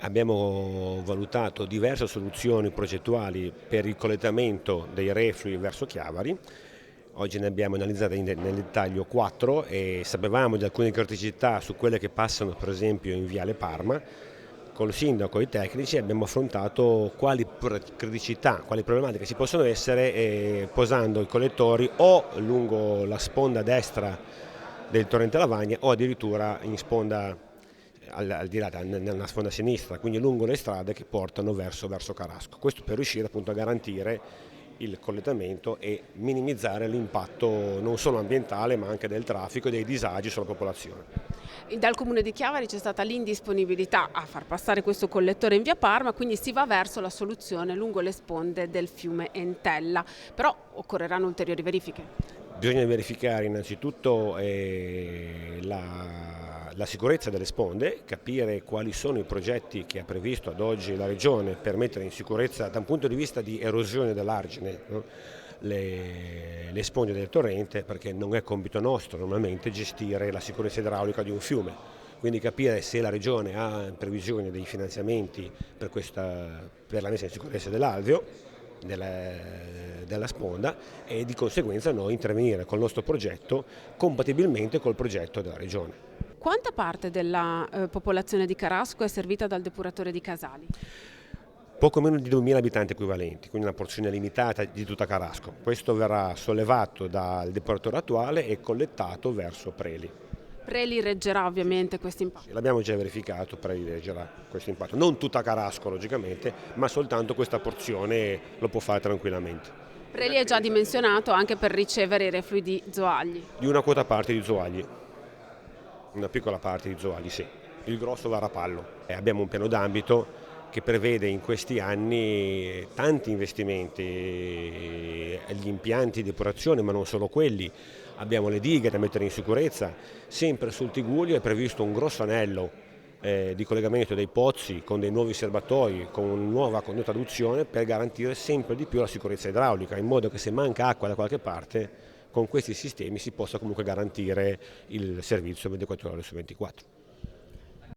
Abbiamo valutato diverse soluzioni progettuali per il collettamento dei reflui verso Chiavari. Oggi ne abbiamo analizzate nel dettaglio 4 e sapevamo di alcune criticità su quelle che passano per esempio in Viale Parma. Col sindaco e i tecnici abbiamo affrontato quali criticità, quali problematiche ci possono essere posando i collettori o lungo la sponda destra del torrente Lavagna o addirittura in sponda al di là, nella sponda sinistra, quindi lungo le strade che portano verso Carasco. Questo per riuscire appunto a garantire il collettamento e minimizzare l'impatto non solo ambientale ma anche del traffico e dei disagi sulla popolazione. Dal Comune di Chiavari c'è stata l'indisponibilità a far passare questo collettore in via Parma, quindi si va verso la soluzione lungo le sponde del fiume Entella, però occorreranno ulteriori verifiche. Bisogna verificare innanzitutto la sicurezza delle sponde, capire quali sono i progetti che ha previsto ad oggi la Regione per mettere in sicurezza da un punto di vista di erosione dell'argine, no? le sponde del torrente, perché non è compito nostro normalmente gestire la sicurezza idraulica di un fiume. Quindi capire se la Regione ha in previsione dei finanziamenti per la messa in sicurezza dell'alveo, della sponda, e di conseguenza noi intervenire col nostro progetto compatibilmente col progetto della Regione. Quanta parte della popolazione di Carasco è servita dal depuratore di Casali? Poco meno di 2.000 abitanti equivalenti, quindi una porzione limitata di tutta Carasco. Questo verrà sollevato dal depuratore attuale e collettato verso Preli. Preli reggerà ovviamente questo impatto. L'abbiamo già verificato, Preli reggerà questo impatto. Non tutta Carasco logicamente, ma soltanto questa porzione lo può fare tranquillamente. Preli è già dimensionato anche per ricevere i reflui di Zoagli. Di una quota parte di Zoagli, una piccola parte di Zoagli, sì. Il grosso va a Rapallo. Abbiamo un piano d'ambito che prevede in questi anni tanti investimenti agli impianti di depurazione, ma non solo quelli. Abbiamo le dighe da mettere in sicurezza. Sempre sul Tigullio è previsto un grosso anello di collegamento dei pozzi con dei nuovi serbatoi, con una nuova condotta adduzione per garantire sempre di più la sicurezza idraulica, in modo che se manca acqua da qualche parte, con questi sistemi si possa comunque garantire il servizio 24 ore su 24.